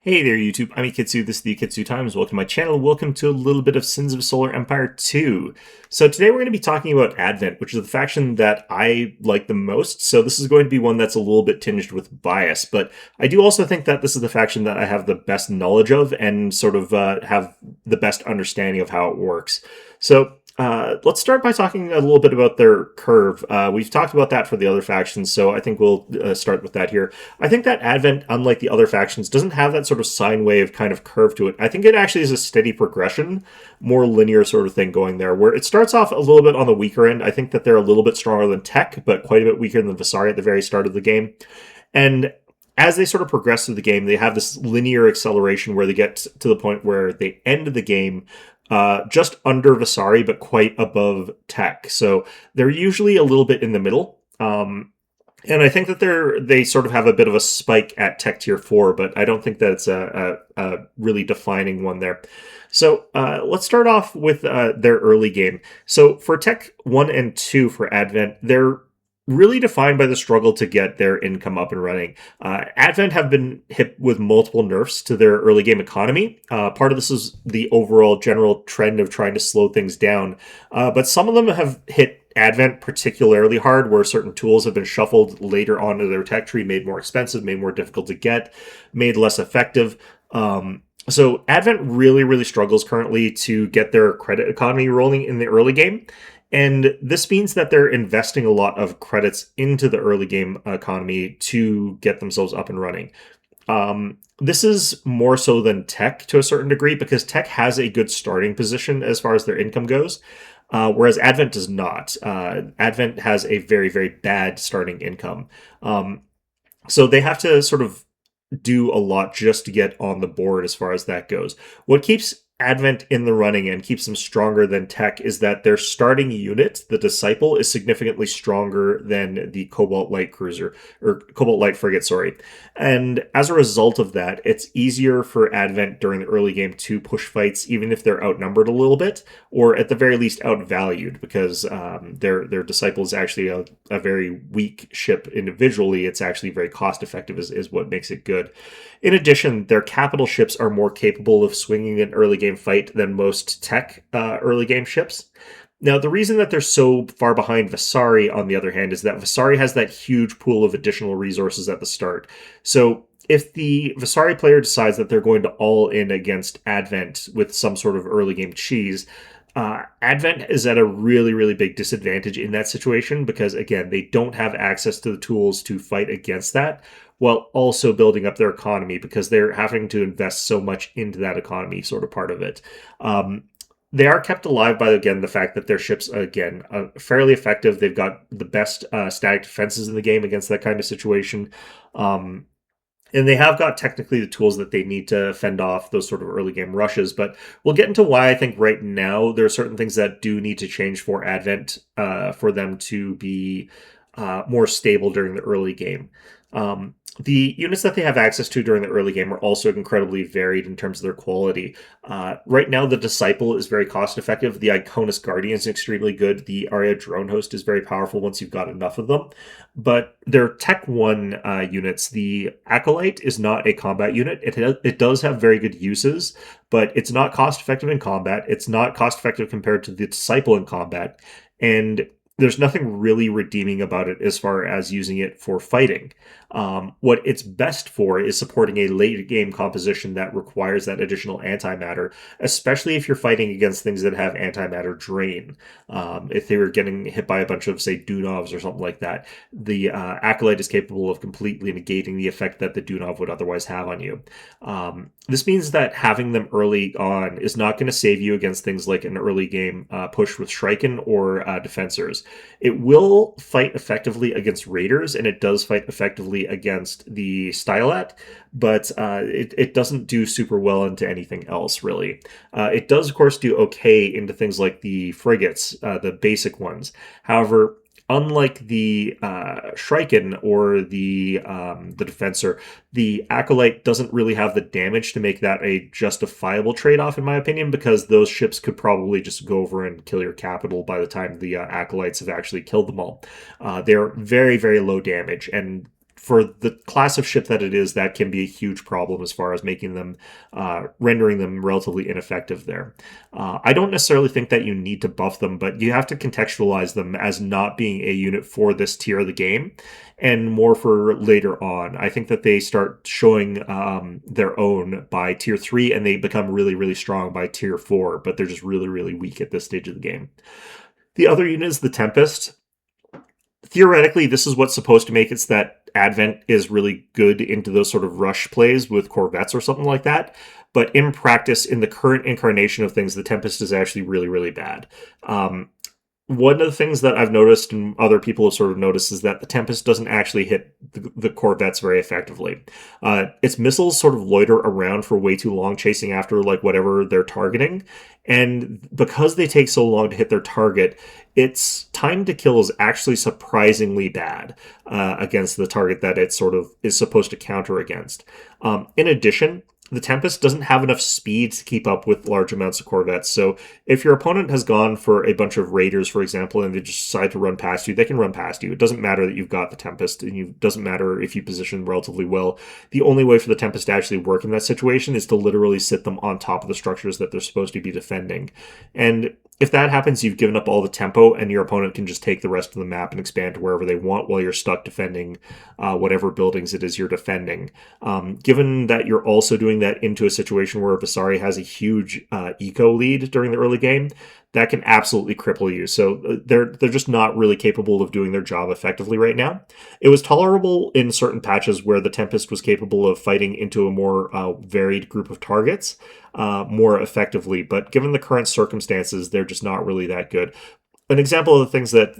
Hey there, YouTube. I'm Ikitsu. This is the Ikitsu Times. Welcome to my channel. Welcome to a little bit of Sins of Solar Empire 2. So today we're going to be talking about Advent, which is the faction that I like the most. So this is going to be one that's a little bit tinged with bias, but I do also think that this is the faction that I have the best knowledge of and sort of have the best understanding of how it works. So let's start by talking a little bit about their curve. We've talked about that for the other factions, so I think we'll start with that here. I think that Advent, unlike the other factions, doesn't have that sort of sine wave kind of curve to it. I think it actually is a steady progression, more linear sort of thing going there, where it starts off a little bit on the weaker end. I think that they're a little bit stronger than Tech, but quite a bit weaker than Visari at the very start of the game. And as they sort of progress through the game, they have this linear acceleration where they get to the point where they end the game just under Visari, but quite above Tech. So they're usually a little bit in the middle. And I think that they sort of have a bit of a spike at Tech Tier 4, but I don't think that it's a really defining one there. So let's start off with their early game. So for Tech 1 and 2 for Advent, they're really defined by the struggle to get their income up and running. Advent have been hit with multiple nerfs to their early game economy. Part of this is the overall general trend of trying to slow things down, but some of them have hit Advent particularly hard, where certain tools have been shuffled later on in their tech tree, made more expensive, made more difficult to get, made less effective. So Advent really struggles currently to get their credit economy rolling in the early game. And this means that they're investing a lot of credits into the early game economy to get themselves up and running. This is more so than Tech to a certain degree, because Tech has a good starting position as far as their income goes, whereas Advent does not. Advent has a very bad starting income. So they have to sort of do a lot just to get on the board as far as that goes. What keeps Advent in the running and keeps them stronger than Tech is that their starting unit, the Disciple, is significantly stronger than the Cobalt Light Cruiser, or Cobalt Light Frigate, sorry. And as a result of that, it's easier for Advent during the early game to push fights, even if they're outnumbered a little bit, or at the very least outvalued, because their Disciple is actually a very weak ship individually. It's actually very cost effective is what makes it good. In addition, their capital ships are more capable of swinging an early game fight than most Tech early game ships. Now, the reason that they're so far behind Visari, on the other hand, is that Visari has that huge pool of additional resources at the start. So if the Visari player decides that they're going to all in against Advent with some sort of early game cheese, Advent is at a really big disadvantage in that situation, because again, they don't have access to the tools to fight against that, while also building up their economy, because they're having to invest so much into that economy, sort of part of it. They are kept alive by, again, the fact that their ships, again, are fairly effective. They've got the best static defenses in the game against that kind of situation. And they have got technically the tools that they need to fend off those sort of early game rushes. But we'll get into why I think right now there are certain things that do need to change for Advent for them to be more stable during the early game. The units that they have access to during the early game are also incredibly varied in terms of their quality. Right now, the Disciple is very cost effective. The Iconus Guardian is extremely good. The Arya Drone Host is very powerful once you've got enough of them. But their Tech 1 units, the Acolyte is not a combat unit. It does have very good uses, but it's not cost effective in combat. It's not cost effective compared to the Disciple in combat. And there's nothing really redeeming about it as far as using it for fighting. What it's best for is supporting a late game composition that requires that additional antimatter, especially if you're fighting against things that have antimatter drain. If they were getting hit by a bunch of, say, Dunovs or something like that, the Acolyte is capable of completely negating the effect that the Dunov would otherwise have on you. This means that having them early on is not going to save you against things like an early game push with Shriken or Defensors. It will fight effectively against Raiders, and it does fight effectively against the Stylat, but it doesn't do super well into anything else, really. It does, of course, do okay into things like the frigates, the basic ones. However, unlike the Shriken or the Defensor, the Acolyte doesn't really have the damage to make that a justifiable trade-off, in my opinion, because those ships could probably just go over and kill your capital by the time the Acolytes have actually killed them all. They're very low damage, and for the class of ship that it is, that can be a huge problem as far as making them, rendering them relatively ineffective there. I don't necessarily think that you need to buff them, but you have to contextualize them as not being a unit for this tier of the game and more for later on. I think that they start showing their own by tier 3 and they become really, really strong by tier 4, but they're just really, really weak at this stage of the game. The other unit is the Tempest. Theoretically, this is what's supposed to make it so that Advent is really good into those sort of rush plays with Corvettes or something like that. But in practice, in the current incarnation of things, the Tempest is actually really, really bad. One of the things that I've noticed and other people have sort of noticed is that the Tempest doesn't actually hit the Corvettes very effectively. Its missiles sort of loiter around for way too long, chasing after like whatever they're targeting. And because they take so long to hit their target, its time to kill is actually surprisingly bad against the target that it sort of is supposed to counter against. In addition, the Tempest doesn't have enough speed to keep up with large amounts of Corvettes. So if your opponent has gone for a bunch of Raiders, for example, and they just decide to run past you, they can run past you. It doesn't matter that you've got the Tempest, and it doesn't matter if you position relatively well. The only way for the Tempest to actually work in that situation is to literally sit them on top of the structures that they're supposed to be defending. And if that happens, you've given up all the tempo, and your opponent can just take the rest of the map and expand to wherever they want while you're stuck defending whatever buildings it is you're defending. Given that you're also doing that into a situation where Visari has a huge eco lead during the early game, that can absolutely cripple you. So they're just not really capable of doing their job effectively right now. It was tolerable in certain patches where the Tempest was capable of fighting into a more varied group of targets more effectively, but given the current circumstances, they're just not really that good. An example of the things that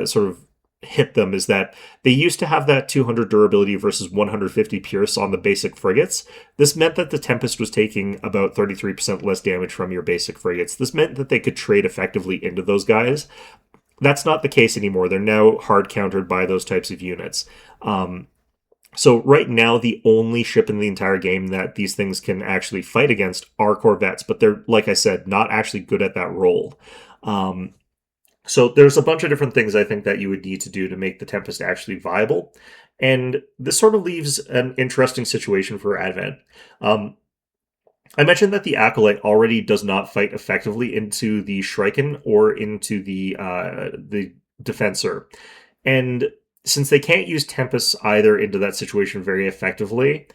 sort of hit them is that they used to have that 200 durability versus 150 pierce on the basic frigates. This meant that the Tempest was taking about 33% less damage from your basic frigates. This meant that they could trade effectively into those guys. That's not the case anymore. They're now hard countered by those types of units. So right now, the only ship in the entire game that these things can actually fight against are Corvettes, but they're, like I said, not actually good at that role. So there's a bunch of different things I think that you would need to do to make the Tempest actually viable. And this sort of leaves an interesting situation for Advent. I mentioned that the Acolyte already does not fight effectively into the Shriken or into the Defensor. And since they can't use Tempest either into that situation very effectively,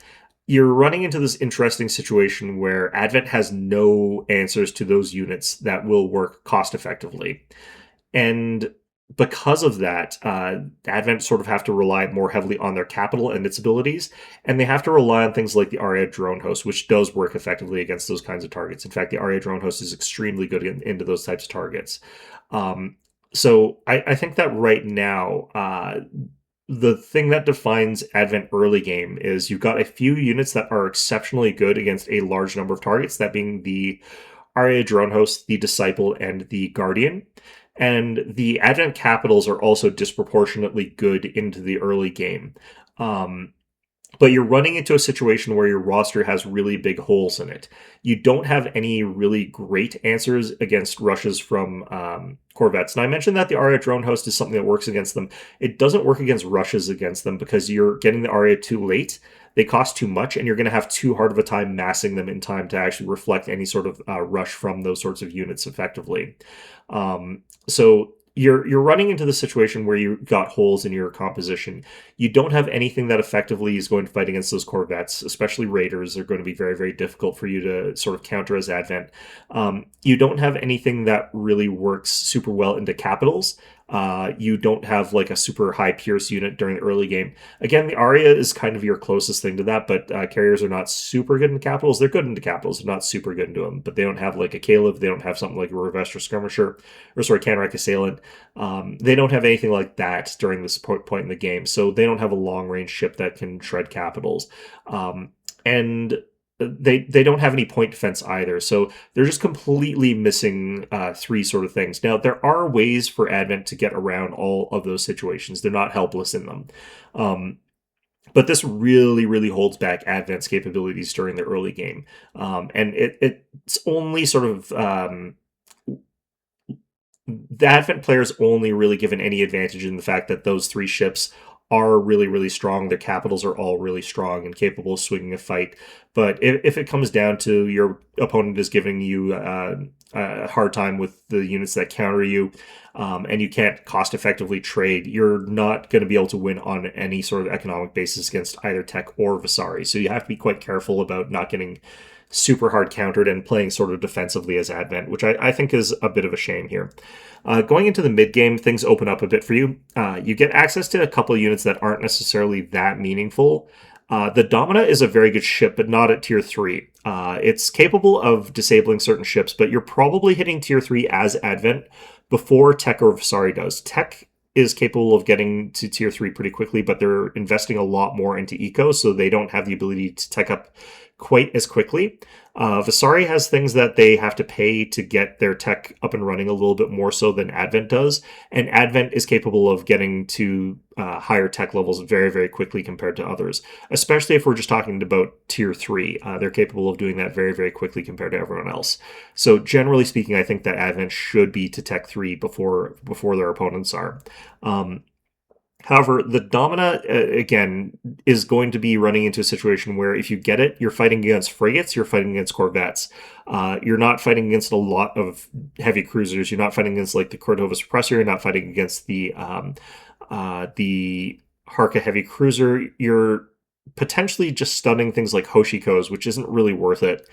you're running into this interesting situation where Advent has no answers to those units that will work cost effectively. And because of that, Advent sort of have to rely more heavily on their capital and its abilities, and they have to rely on things like the Aria drone host, which does work effectively against those kinds of targets. In fact, the Aria drone host is extremely good into those types of targets. So I think that right now, the thing that defines Advent early game is you've got a few units that are exceptionally good against a large number of targets, that being the Aria drone host, the Disciple, and the Guardian. And the Advent capitals are also disproportionately good into the early game. But you're running into a situation where your roster has really big holes in it. You don't have any really great answers against rushes from Corvettes. And I mentioned that the Aria drone host is something that works against them. It doesn't work against rushes against them because you're getting the Aria too late. They cost too much, and you're going to have too hard of a time massing them in time to actually reflect any sort of rush from those sorts of units effectively. So you're running into the situation where you've got holes in your composition. You don't have anything that effectively is going to fight against those Corvettes, especially Raiders. Are going to be very, very difficult for you to sort of counter as Advent. You don't have anything that really works super well into capitals. You don't have like a super high Pierce unit during the early game. Again, the Aria is kind of your closest thing to that, but carriers are not super good into capitals. They're good into capitals, they're not super good into them, but they don't have like a Caleb. They don't have something like a Revester Skirmisher, or sorry, Canarac Assailant. They don't have anything like that during this point in the game, so they don't have a long range ship that can shred capitals. And they don't have any point defense either, so they're just completely missing three sort of things. Now, there are ways for Advent to get around all of those situations. They're not helpless in them. But this really, really holds back Advent's capabilities during the early game. And it's only sort of... the Advent players only really given any advantage in the fact that those three ships are really, really strong. Their capitals are all really strong and capable of swinging a fight. But if it comes down to your opponent is giving you a hard time with the units that counter you, and you can't cost effectively trade, you're not going to be able to win on any sort of economic basis against either Tech or Vasari. So you have to be quite careful about not getting super hard countered and playing sort of defensively as Advent, which I think is a bit of a shame here. Going into the mid game, things open up a bit for you. You get access to a couple of units that aren't necessarily that meaningful. The Domina is a very good ship, but not at tier 3. It's capable of disabling certain ships, but you're probably hitting tier 3 as Advent before Tech or Vasari does. Tech is capable of getting to tier 3 pretty quickly, but they're investing a lot more into eco, so they don't have the ability to tech up quite as quickly. Vasari has things that they have to pay to get their tech up and running a little bit more so than Advent does, and Advent is capable of getting to higher tech levels very, very quickly compared to others, especially if we're just talking about tier 3. They're capable of doing that very, very quickly compared to everyone else. So generally speaking, I think that Advent should be to tech 3 before their opponents are. However, the Domina, again, is going to be running into a situation where if you get it, you're fighting against frigates, you're fighting against corvettes. You're not fighting against a lot of heavy cruisers. You're not fighting against, like, the Cordova Suppressor. You're not fighting against the Harka Heavy Cruiser. You're potentially just stunning things like Hoshikos, which isn't really worth it.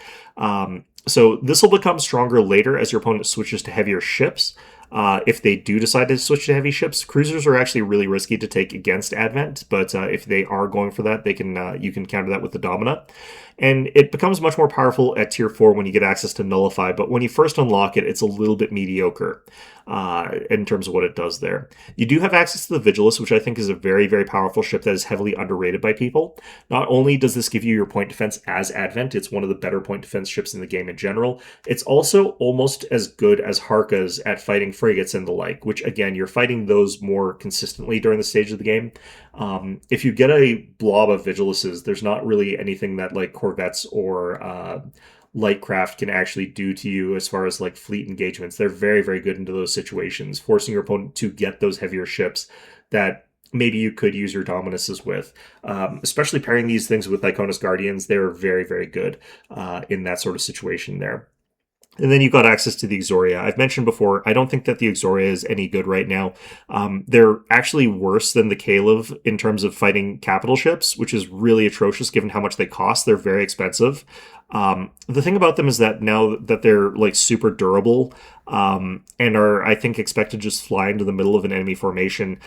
So this will become stronger later as your opponent switches to heavier ships. If they do decide to switch to heavy ships, cruisers are actually really risky to take against Advent, but if they are going for that, they can you can counter that with the Domina. And it becomes much more powerful at tier 4 when you get access to Nullify, but when you first unlock it, it's a little bit mediocre in terms of what it does there. You do have access to the Vigilus, which I think is a very, very powerful ship that is heavily underrated by people. Not only does this give you your point defense as Advent, it's one of the better point defense ships in the game in general, it's also almost as good as Harkas at fighting frigates and the like, which again, you're fighting those more consistently during the stage of the game. If you get a blob of Vigiluses, there's not really anything that like corvettes or Lightcraft can actually do to you as far as like fleet engagements. They're very, very good into those situations, forcing your opponent to get those heavier ships that maybe you could use your Dominuses with. Especially pairing these things with Iconis Guardians, they're very, very good in that sort of situation there. And then you've got access to the Exoria. I've mentioned before, I don't think that the Exoria is any good right now. They're actually worse than the Caleb in terms of fighting capital ships, which is really atrocious given how much they cost. They're very expensive. The thing about them is that now that they're like super durable and are, I think, expected to just fly into the middle of an enemy formation,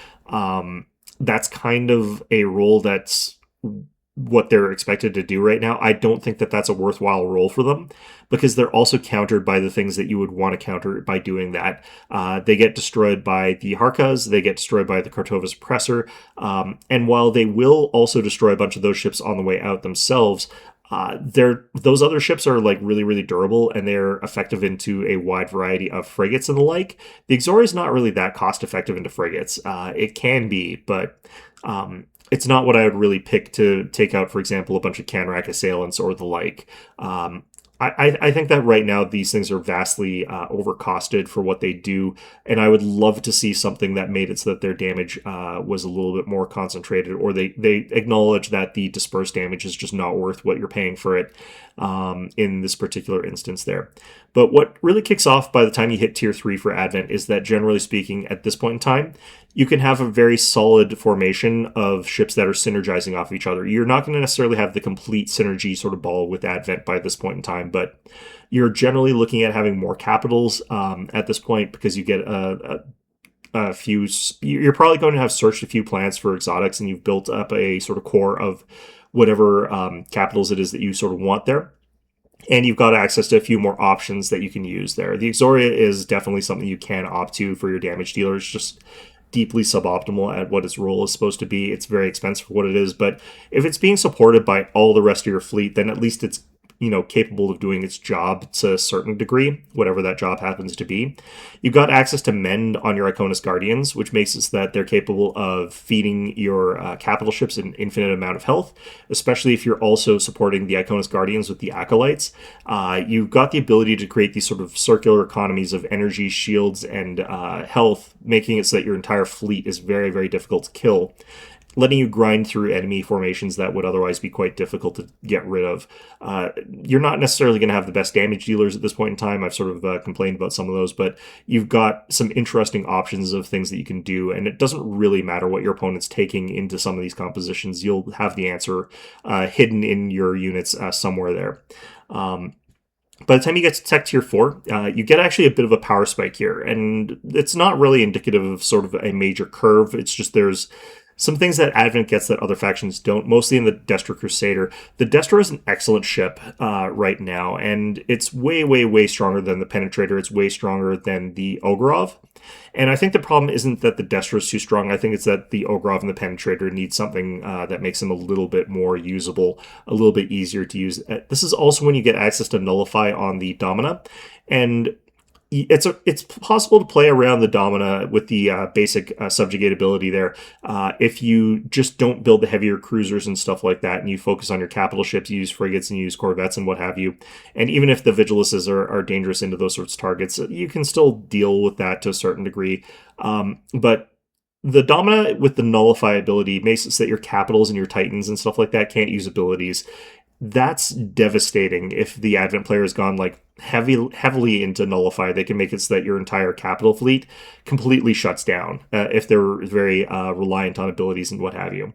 that's kind of a role that's what they're expected to do right now. I don't think that that's a worthwhile role for them because they're also countered by the things that you would want to counter by doing that. They get destroyed by the Harkas, they get destroyed by the Cordova Suppressor, and while they will also destroy a bunch of those ships on the way out themselves, those other ships are like really, really durable and they're effective into a wide variety of frigates and the like. The Exoria is not really that cost effective into frigates. It can be, but it's not what I would really pick to take out, for example, a bunch of Canrack assailants or the like. I think that right now these things are vastly overcosted for what they do, and I would love to see something that made it so that their damage was a little bit more concentrated, or they acknowledge that the dispersed damage is just not worth what you're paying for it in this particular instance there. But what really kicks off by the time you hit tier 3 for Advent is that, generally speaking, at this point in time, you can have a very solid formation of ships that are synergizing off each other. You're not going to necessarily have the complete synergy sort of ball with Advent by this point in time, but you're generally looking at having more capitals at this point because you get a few. You're probably going to have searched a few plans for exotics, and you've built up a sort of core of whatever capitals it is that you sort of want there. And you've got access to a few more options that you can use there. The Exoria is definitely something you can opt to for your damage dealer. It's just deeply suboptimal at what its role is supposed to be. It's very expensive for what it is, but if it's being supported by all the rest of your fleet, then at least it's capable of doing its job to a certain degree, whatever that job happens to be. You've got access to Mend on your Iconis Guardians, which makes it so that they're capable of feeding your capital ships an infinite amount of health, especially if you're also supporting the Iconis Guardians with the Acolytes. You've got the ability to create these sort of circular economies of energy, shields, and health, making it so that your entire fleet is very, very difficult to kill. letting you grind through enemy formations that would otherwise be quite difficult to get rid of. You're not necessarily going to have the best damage dealers at this point in time. I've sort of complained about some of those, but you've got some interesting options of things that you can do, and it doesn't really matter what your opponent's taking into some of these compositions. You'll have the answer hidden in your units somewhere there. By the time you get to Tech Tier 4, you get actually a bit of a power spike here, and it's not really indicative of sort of a major curve. It's just there's some things that Advent gets that other factions don't, mostly in the Destro Crusader. The Destro is an excellent ship right now, and it's way, way, way stronger than the Penetrator. It's way stronger than the Ogrov. And I think the problem isn't that the Destro is too strong. I think it's that the Ogrov and the Penetrator need something that makes them a little bit more usable, a little bit easier to use. This is also when you get access to Nullify on the Domina, and it's possible to play around the Domina with the basic subjugate ability there if you just don't build the heavier cruisers and stuff like that, and you focus on your capital ships, you use frigates and you use corvettes and what have you. And even if the Vigiluses are dangerous into those sorts of targets, you can still deal with that to a certain degree. But the Domina with the Nullify ability makes it so that your capitals and your Titans and stuff like that can't use abilities. That's devastating. If the Advent player has gone like heavily into Nullify, they can make it so that your entire capital fleet completely shuts down if they're very reliant on abilities and what have you.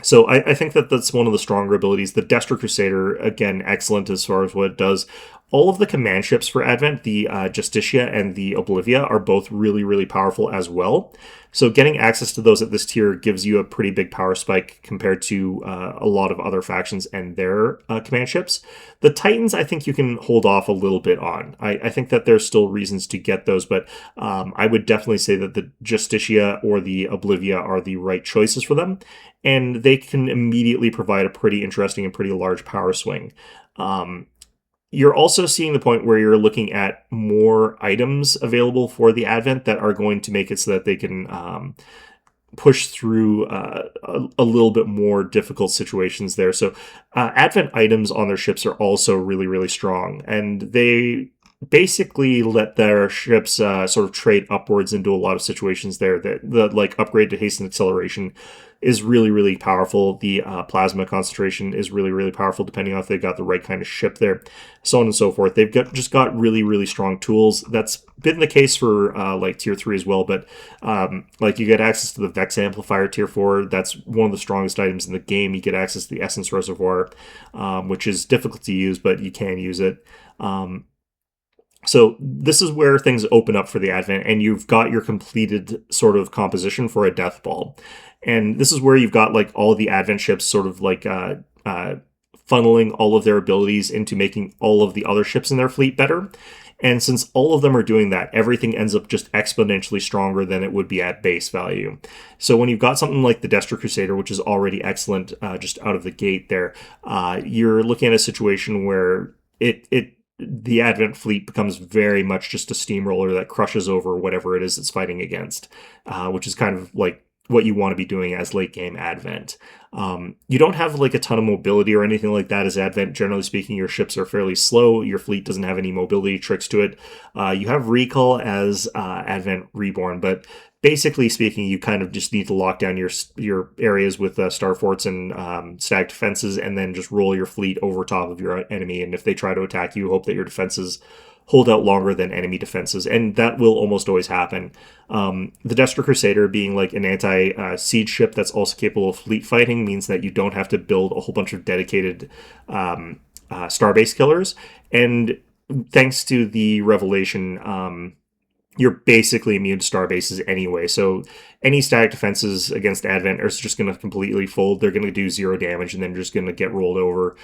So I think that that's one of the stronger abilities. The Destro Crusader, again, excellent as far as what it does. All of the command ships for Advent, the Justitia and the Oblivia, are both really, really powerful as well. So getting access to those at this tier gives you a pretty big power spike compared to a lot of other factions and their command ships. The Titans, I think you can hold off a little bit on. I think that there's still reasons to get those, but I would definitely say that the Justitia or the Oblivia are the right choices for them, and they can immediately provide a pretty interesting and pretty large power swing. You're also seeing the point where you're looking at more items available for the Advent that are going to make it so that they can push through a little bit more difficult situations there. So Advent items on their ships are also really, really strong, and they basically let their ships sort of trade upwards into a lot of situations there. The like upgrade to haste and acceleration is really, really powerful. The plasma concentration is really, really powerful, depending on if they've got the right kind of ship there, so on and so forth. They've just got really, really strong tools. That's been the case for like tier 3 as well, but like you get access to the Vex Amplifier tier 4. That's one of the strongest items in the game. You get access to the Essence Reservoir, which is difficult to use, but you can use it. So this is where things open up for the Advent, and you've got your completed sort of composition for a Death Ball. And this is where you've got like all the Advent ships sort of like funneling all of their abilities into making all of the other ships in their fleet better. And since all of them are doing that, everything ends up just exponentially stronger than it would be at base value. So when you've got something like the Destro Crusader, which is already excellent just out of the gate there, you're looking at a situation where the Advent fleet becomes very much just a steamroller that crushes over whatever it is it's fighting against, which is kind of like what you want to be doing as late game Advent. You don't have like a ton of mobility or anything like that as Advent. Generally speaking, your ships are fairly slow. Your fleet doesn't have any mobility tricks to it. You have recall as Advent Reborn, but basically speaking, you kind of just need to lock down your areas with star forts and stacked defenses, and then just roll your fleet over top of your enemy. And if they try to attack you, hope that your defenses hold out longer than enemy defenses, and that will almost always happen. The Destro Crusader, being like an anti-siege ship that's also capable of fleet fighting, means that you don't have to build a whole bunch of dedicated starbase killers. And thanks to the Revelation, you're basically immune to star bases anyway. So any static defenses against Advent are just going to completely fold. They're going to do 0 damage, and then just going to get rolled over.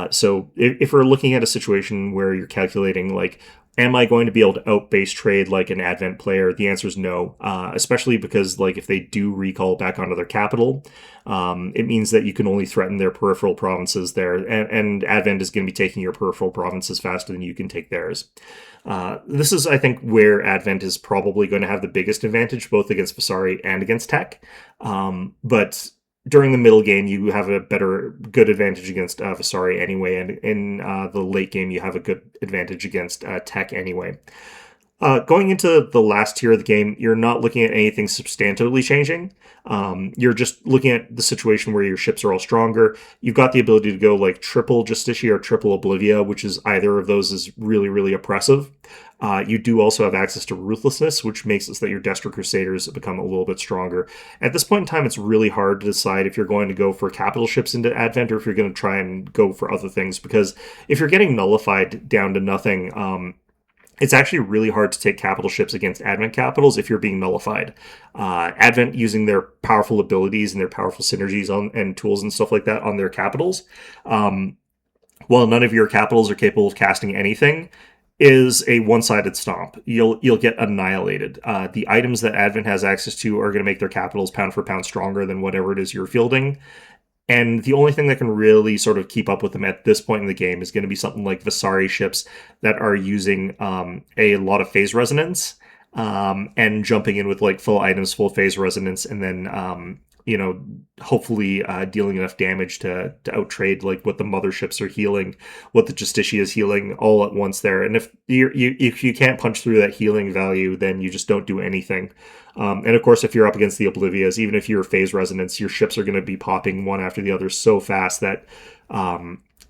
So if we're looking at a situation where you're calculating, like, am I going to be able to outbase trade like an Advent player? The answer is no, especially because like if they do recall back onto their capital, it means that you can only threaten their peripheral provinces there, and Advent is going to be taking your peripheral provinces faster than you can take theirs. This is, I think, where Advent is probably going to have the biggest advantage, both against Vasari and against Tech. But during the middle game, you have a good advantage against Vasari anyway, and in the late game, you have a good advantage against Tech anyway. Going into the last tier of the game, you're not looking at anything substantively changing. You're just looking at the situation where your ships are all stronger. You've got the ability to go like triple Justicia or triple Oblivia, which is either of those is really, really oppressive. You do also have access to Ruthlessness, which makes it so that your Destra Crusaders become a little bit stronger. At this point in time, it's really hard to decide if you're going to go for capital ships into Advent or if you're going to try and go for other things, because if you're getting nullified down to nothing, it's actually really hard to take capital ships against Advent capitals if you're being nullified. Advent, using their powerful abilities and their powerful synergies and tools and stuff like that on their capitals, while none of your capitals are capable of casting anything, is a one-sided stomp. You'll get annihilated. The items that Advent has access to are going to make their capitals pound for pound stronger than whatever it is you're fielding. And the only thing that can really sort of keep up with them at this point in the game is going to be something like Visari ships that are using a lot of phase resonance and jumping in with like full items, full phase resonance, and then hopefully dealing enough damage to outtrade like what the motherships are healing, what the Justicia is healing all at once there. And if you can't punch through that healing value, then you just don't do anything. And of course, if you're up against the Oblivias, even if you're phase resonance, your ships are going to be popping one after the other so fast that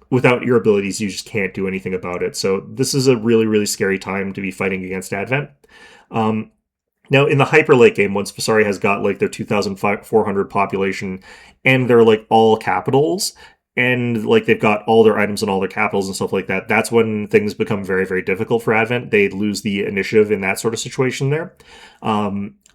without your abilities, you just can't do anything about it. So this is a really, really scary time to be fighting against Advent. Now, in the hyper late game, once Visari has got like their 2,400 population and they're like all capitals, and like they've got all their items and all their capitals and stuff like that, that's when things become very, very difficult for Advent. They lose the initiative in that sort of situation there.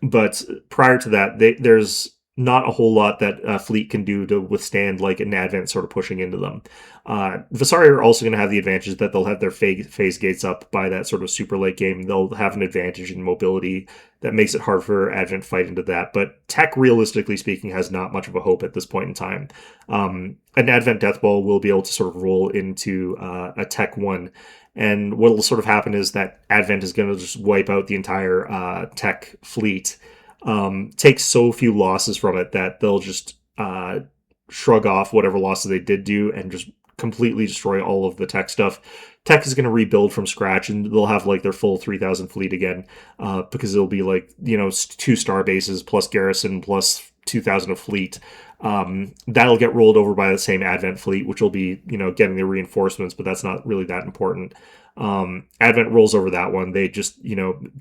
But prior to that, there's not a whole lot that Fleet can do to withstand like an Advent sort of pushing into them. Visari are also going to have the advantage that they'll have their phase gates up by that sort of super late game. They'll have an advantage in mobility that makes it hard for Advent to fight into that. But Tech, realistically speaking, has not much of a hope at this point in time. An Advent Death Ball will be able to sort of roll into a Tech 1. And what will sort of happen is that Advent is going to just wipe out the entire Tech fleet. Take so few losses from it that they'll just shrug off whatever losses they did do and just completely destroy all of the Tech stuff. Tech is going to rebuild from scratch, and they'll have like their full 3,000 fleet again, because it'll be like 2 star bases plus garrison plus 2,000 of fleet. That'll get rolled over by the same Advent fleet, which will be getting the reinforcements, but that's not really that important. Advent rolls over that one. They just,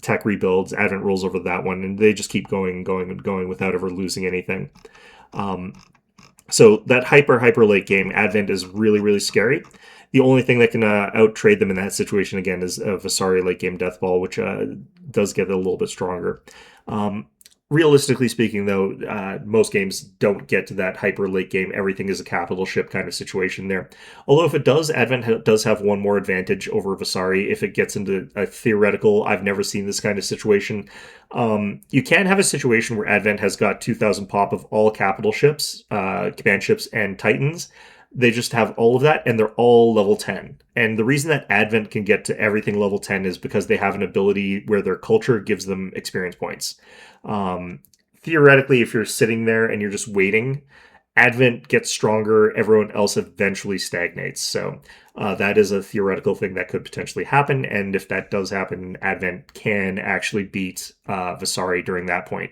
Tech rebuilds. Advent rolls over that one, and they just keep going and going and going without ever losing anything. So that hyper late game, Advent is really, really scary. The only thing that can outtrade them in that situation, again, is a Visari late game Death Ball, which does get a little bit stronger. Realistically speaking, though, most games don't get to that hyper late game. Everything is a capital ship kind of situation there. Although if it does, Advent does have one more advantage over Visari. If it gets into a theoretical, I've never seen this kind of situation. You can have a situation where Advent has got 2,000 pop of all capital ships, command ships, and Titans. They just have all of that, and they're all level 10. And the reason that Advent can get to everything level 10 is because they have an ability where their culture gives them experience points. Theoretically, if you're sitting there and you're just waiting, Advent gets stronger, everyone else eventually stagnates. So that is a theoretical thing that could potentially happen, and if that does happen, Advent can actually beat Visari during that point.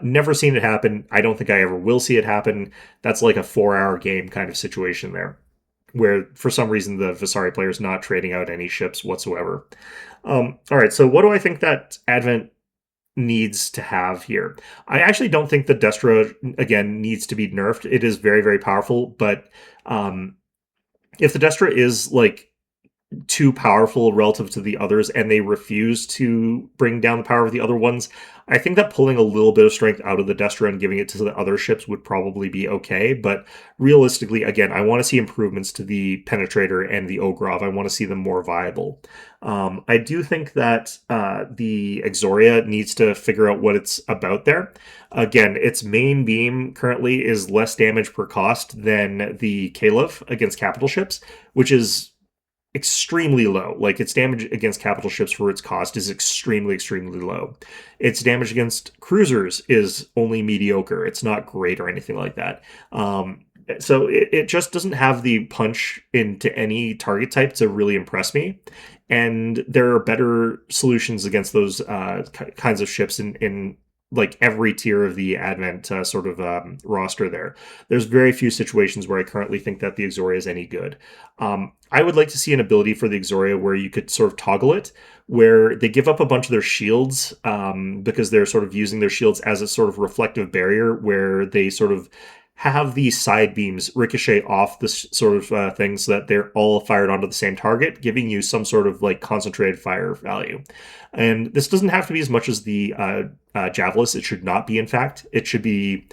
Never seen it happen. I don't think I ever will see it happen. That's like a 4-hour game kind of situation there, where for some reason the Visari player is not trading out any ships whatsoever. All right, so what do I think that Advent needs to have here? I actually don't think the Destra, again, needs to be nerfed. It is very, very powerful, but if the Destra is like too powerful relative to the others and they refuse to bring down the power of the other ones, I think that pulling a little bit of strength out of the Destra and giving it to the other ships would probably be okay. But realistically, again, I want to see improvements to the Penetrator and the Ogrov. I want to see them more viable. I do think that the Exoria needs to figure out what it's about there. Again, its main beam currently is less damage per cost than the Caliph against capital ships, which is extremely low. Like, its damage against capital ships for its cost is extremely, extremely low. Its damage against cruisers is only mediocre. It's not great or anything like that. So it just doesn't have the punch into any target type to really impress me. And there are better solutions against those kinds of ships in like every tier of the Advent sort of roster there. There's very few situations where I currently think that the Exoria is any good. I would like to see an ability for the Exoria where you could sort of toggle it, where they give up a bunch of their shields because they're sort of using their shields as a sort of reflective barrier, where they sort of have these side beams ricochet off this sort of thing so that they're all fired onto the same target, giving you some sort of like concentrated fire value. And this doesn't have to be as much as the Javelus. It should not be, in fact. It should be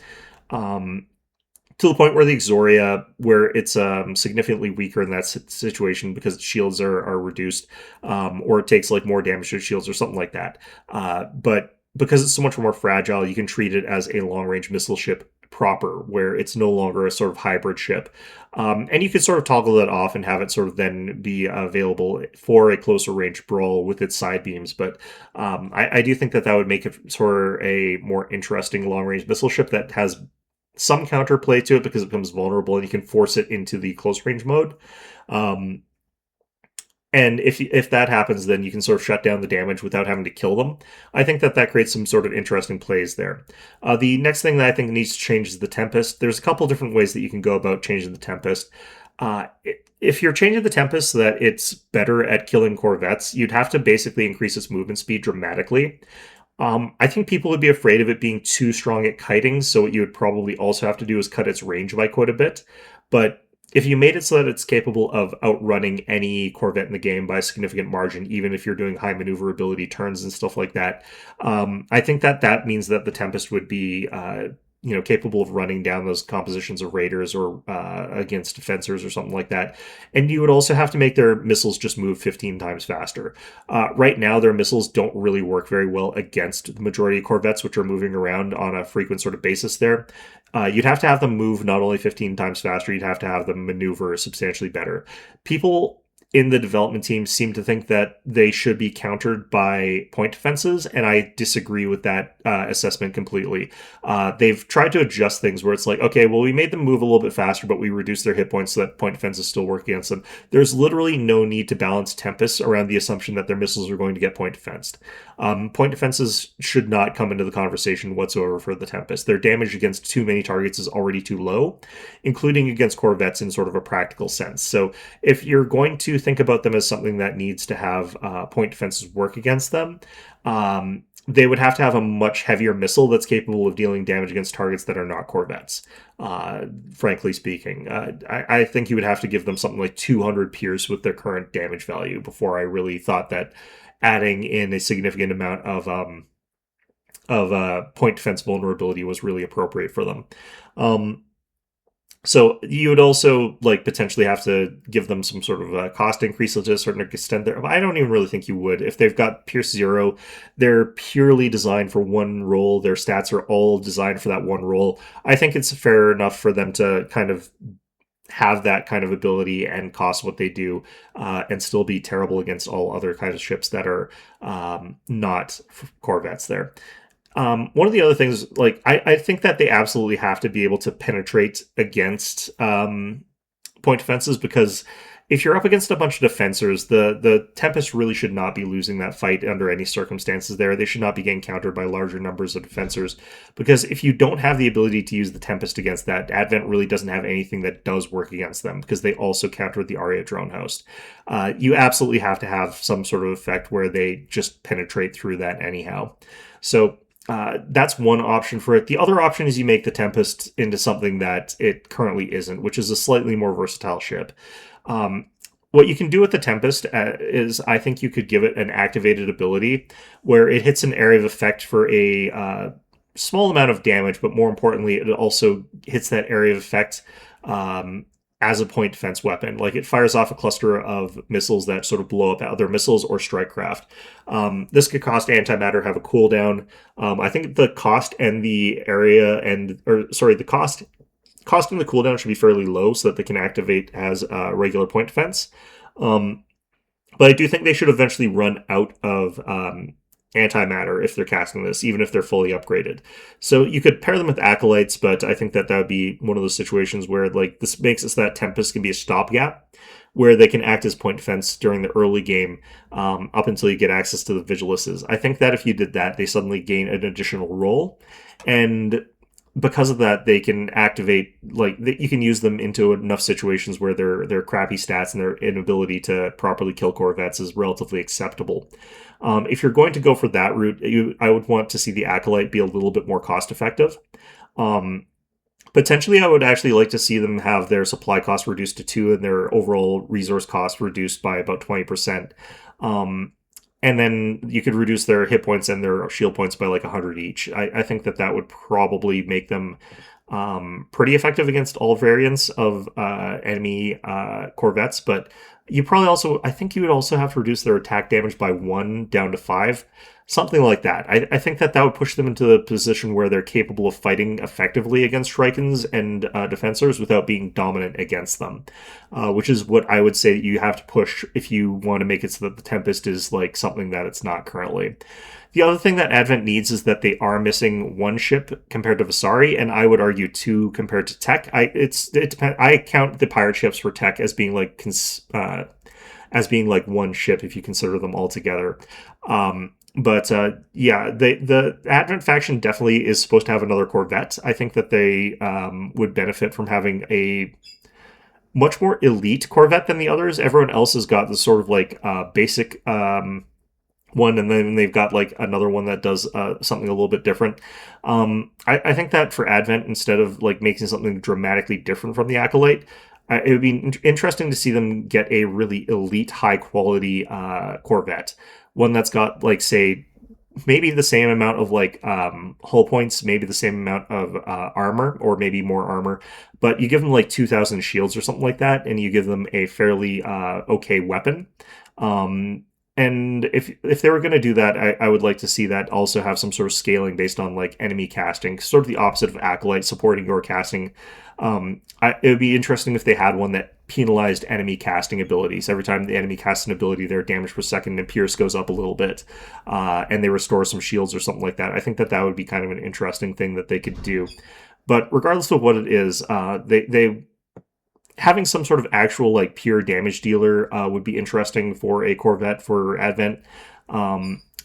to the point where the Exoria, where it's significantly weaker in that situation because its shields are reduced, or it takes like more damage to its shields or something like that. But because it's so much more fragile, you can treat it as a long range missile ship proper, where it's no longer a sort of hybrid ship. And you could sort of toggle that off and have it sort of then be available for a closer range brawl with its side beams. But I do think that that would make it sort of a more interesting long range missile ship that has some counterplay to it because it becomes vulnerable and you can force it into the close range mode. And if that happens, then you can sort of shut down the damage without having to kill them. I think that that creates some sort of interesting plays there. The next thing that I think needs to change is the Tempest. There's a couple different ways that you can go about changing the Tempest. If you're changing the Tempest so that it's better at killing corvettes, you'd have to basically increase its movement speed dramatically. I think people would be afraid of it being too strong at kiting, so what you would probably also have to do is cut its range by quite a bit. But if you made it so that it's capable of outrunning any Corvette in the game by a significant margin, even if you're doing high maneuverability turns and stuff like that, I think that that means that the Tempest would be capable of running down those compositions of raiders or against defensors or something like that. And you would also have to make their missiles just move 15 times faster. Right now, their missiles don't really work very well against the majority of corvettes, which are moving around on a frequent sort of basis there. You'd have to have them move not only 15 times faster, you'd have to have them maneuver substantially better. People in the development team seem to think that they should be countered by point defenses, and I disagree with that assessment completely. They've tried to adjust things where it's like, okay, well, we made them move a little bit faster, but we reduced their hit points so that point defenses still work against them. There's literally no need to balance Tempest around the assumption that their missiles are going to get point defensed. Point defenses should not come into the conversation whatsoever for the Tempest. Their damage against too many targets is already too low, including against corvettes in sort of a practical sense. So if you're going to think about them as something that needs to have point defenses work against them, they would have to have a much heavier missile that's capable of dealing damage against targets that are not corvettes, frankly speaking. I think you would have to give them something like 200 Pierce with their current damage value before I really thought that adding in a significant amount of point defense vulnerability was really appropriate for them. So you would also like potentially have to give them some sort of a cost increase to a certain extent there. I don't even really think you would. If they've got Pierce 0, they're purely designed for one role. Their stats are all designed for that one role. I think it's fair enough for them to kind of have that kind of ability and cost what they do and still be terrible against all other kinds of ships that are not corvettes there. One of the other things, like, I think that they absolutely have to be able to penetrate against point defenses, because if you're up against a bunch of defensors, the Tempest really should not be losing that fight under any circumstances there. They should not be getting countered by larger numbers of defensors, because if you don't have the ability to use the Tempest against that, Advent really doesn't have anything that does work against them, because they also counter the Aria drone host. You absolutely have to have some sort of effect where they just penetrate through that anyhow. So that's one option for it. The other option is you make the Tempest into something that it currently isn't, which is a slightly more versatile ship. What you can do with the Tempest is I think you could give it an activated ability where it hits an area of effect for a small amount of damage, but more importantly, it also hits that area of effect as a point defense weapon. Like, it fires off a cluster of missiles that sort of blow up other missiles or strike craft. This could cost antimatter, have a cooldown. I think the cost and the area the cost and the cooldown should be fairly low so that they can activate as a regular point defense. But I do think they should eventually run out of antimatter if they're casting this, even if they're fully upgraded. So you could pair them with acolytes, but I think that that would be one of those situations where like this makes it so that Tempest can be a stopgap, where they can act as point defense during the early game, up until you get access to the Vigiluses. I think that if you did that, they suddenly gain an additional role, and because of that, they can activate you can use them into enough situations where their crappy stats and their inability to properly kill Corvettes is relatively acceptable. If you're going to go for that route, I would want to see the Acolyte be a little bit more cost effective. Potentially, I would actually like to see them have their supply cost reduced to 2 and their overall resource cost reduced by about 20%. And then you could reduce their hit points and their shield points by like 100 each. I think that that would probably make them pretty effective against all variants of enemy Corvettes. But you probably also, I think you would also have to reduce their attack damage by 1 down to 5. Something like that. I think that that would push them into the position where they're capable of fighting effectively against Shrikens and Defensors without being dominant against them, which is what I would say that you have to push if you want to make it so that the Tempest is like something that it's not currently. The other thing that Advent needs is that they are missing 1 ship compared to Vasari, and I would argue 2 compared to Tech. I count the pirate ships for Tech as being like 1 ship if you consider them all together. Yeah, the Advent faction definitely is supposed to have another Corvette. I think that they would benefit from having a much more elite Corvette than the others. Everyone else has got this sort of like basic one, and then they've got like another one that does something a little bit different. I think that for Advent, instead of like making something dramatically different from the Acolyte, it would be interesting to see them get a really elite, high quality Corvette. One that's got like, say, maybe the same amount of like hull points, maybe the same amount of armor, or maybe more armor, but you give them like 2,000 shields or something like that, and you give them a fairly okay weapon. And if they were going to do that, I would like to see that also have some sort of scaling based on like enemy casting, sort of the opposite of Acolyte supporting your casting. It would be interesting if they had one that penalized enemy casting abilities. Every time the enemy casts an ability, their damage per second and Pierce goes up a little bit, and they restore some shields or something like that. I think that that would be kind of an interesting thing that they could do. But regardless of what it is, they having some sort of actual like pure damage dealer would be interesting for a Corvette for Advent.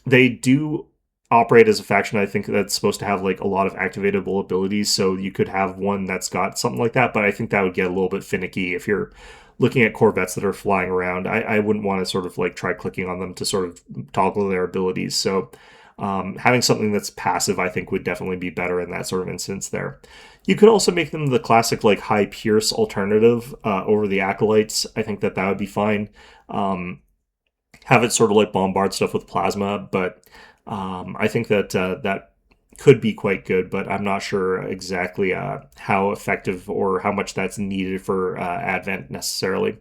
They do operate as a faction, I think, that's supposed to have like a lot of activatable abilities, so you could have one that's got something like that, but I think that would get a little bit finicky if you're looking at Corvettes that are flying around. I wouldn't want to sort of like try clicking on them to sort of toggle their abilities. So having something that's passive, I think, would definitely be better in that sort of instance there. You could also make them the classic like high Pierce alternative over the Acolytes. I think that that would be fine. Have it sort of like bombard stuff with plasma, but I think that that could be quite good, but I'm not sure exactly how effective or how much that's needed for Advent necessarily.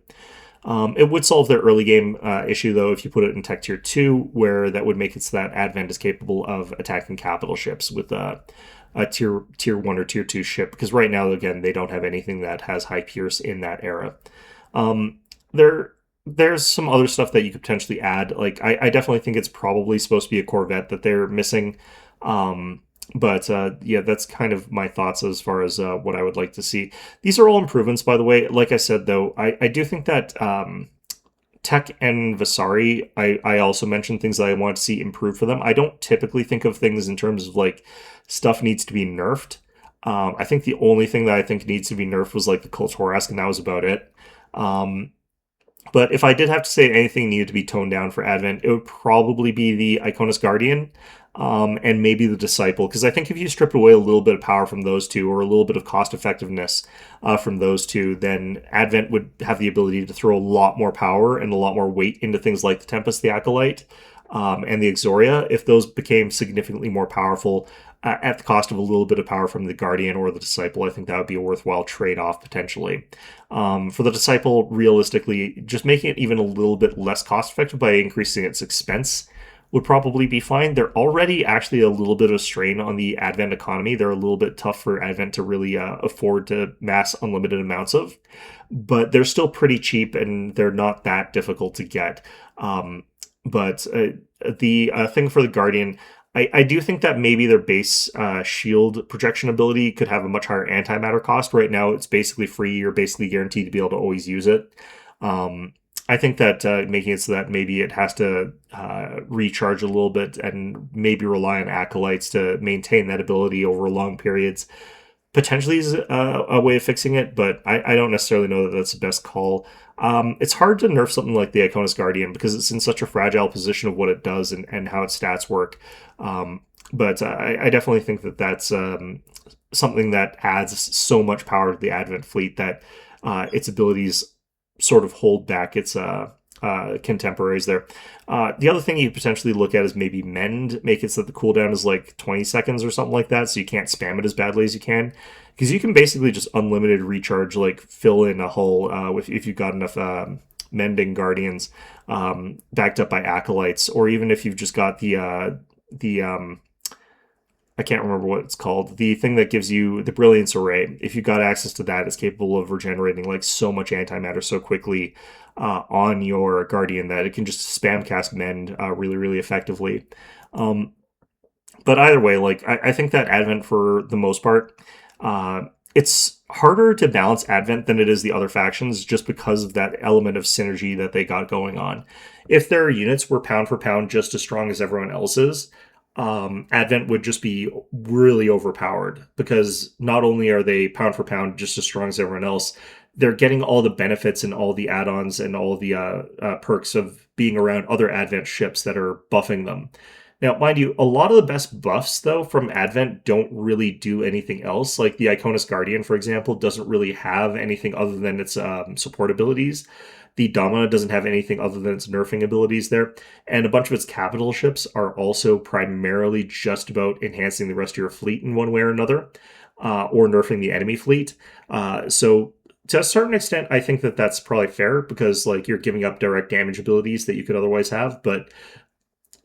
It would solve their early game issue, though, if you put it in Tech Tier 2, where that would make it so that Advent is capable of attacking capital ships with a tier 1 or Tier 2 ship, because right now, again, they don't have anything that has high Pierce in that era. There's some other stuff that you could potentially add. Like, I definitely think it's probably supposed to be a Corvette that they're missing. Yeah, that's kind of my thoughts as far as what I would like to see. These are all improvements, by the way. Like I said, though, I do think that Tech and Vasari, I also mentioned things that I want to see improved for them. I don't typically think of things in terms of like stuff needs to be nerfed. I think the only thing that I think needs to be nerfed was like the Kultorask, and that was about it. But if I did have to say anything needed to be toned down for Advent, it would probably be the Iconus Guardian, and maybe the Disciple, because I think if you stripped away a little bit of power from those two, or a little bit of cost effectiveness from those two, then Advent would have the ability to throw a lot more power and a lot more weight into things like the Tempest, the Acolyte, and the Exoria. If those became significantly more powerful at the cost of a little bit of power from the Guardian or the Disciple, I think that would be a worthwhile trade-off potentially. For the Disciple, realistically, just making it even a little bit less cost-effective by increasing its expense would probably be fine. They're already actually a little bit of strain on the Advent economy. They're a little bit tough for Advent to really afford to mass unlimited amounts of, but they're still pretty cheap and they're not that difficult to get. But the thing for the Guardian, I do think that maybe their base shield projection ability could have a much higher antimatter cost. Right now, it's basically free. You're basically guaranteed to be able to always use it. I think that making it so that maybe it has to recharge a little bit and maybe rely on acolytes to maintain that ability over long periods potentially is a way of fixing it, but I don't necessarily know that that's the best call. It's hard to nerf something like the Iconis Guardian because it's in such a fragile position of what it does and how its stats work. But I definitely think that that's something that adds so much power to the Advent fleet that its abilities sort of hold back its contemporaries there. The other thing you potentially look at is maybe mend, make it so that the cooldown is like 20 seconds or something like that, so you can't spam it as badly as you can. Because you can basically just unlimited recharge, like fill in a hole if you've got enough mending guardians backed up by acolytes, or even if you've just got the I can't remember what it's called. The thing that gives you the brilliance array. If you've got access to that, it's capable of regenerating like so much antimatter so quickly on your guardian that it can just spam cast mend really, really effectively. But either way, like I think that Advent for the most part, it's harder to balance Advent than it is the other factions just because of that element of synergy that they got going on. If their units were pound for pound just as strong as everyone else's, Advent would just be really overpowered because not only are they pound for pound just as strong as everyone else, they're getting all the benefits and all the add-ons and all the perks of being around other Advent ships that are buffing them. Now, mind you, a lot of the best buffs, though, from Advent don't really do anything else. Like the Iconis Guardian, for example, doesn't really have anything other than its support abilities. The Domina doesn't have anything other than its nerfing abilities there. And a bunch of its capital ships are also primarily just about enhancing the rest of your fleet in one way or another, or nerfing the enemy fleet. So to a certain extent, I think that that's probably fair because like you're giving up direct damage abilities that you could otherwise have. But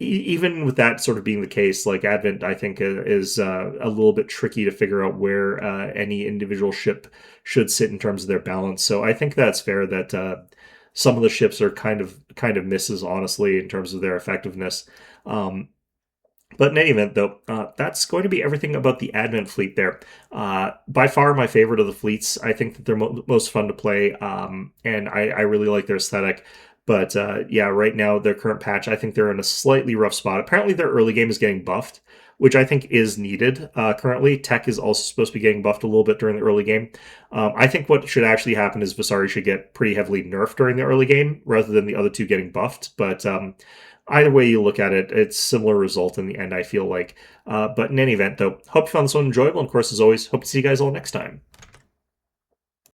even with that sort of being the case, like Advent, I think is a little bit tricky to figure out where any individual ship should sit in terms of their balance. So I think that's fair that some of the ships are kind of misses, honestly, in terms of their effectiveness. But in any event, though, that's going to be everything about the Advent fleet there. By far my favorite of the fleets. I think that they're most fun to play, and I really like their aesthetic. But yeah, right now, their current patch, I think they're in a slightly rough spot. Apparently, their early game is getting buffed, which I think is needed currently. Tech is also supposed to be getting buffed a little bit during the early game. I think what should actually happen is Visari should get pretty heavily nerfed during the early game rather than the other two getting buffed. But either way you look at it, it's similar result in the end, I feel like. But in any event, though, hope you found this one enjoyable. And of course, as always, hope to see you guys all next time.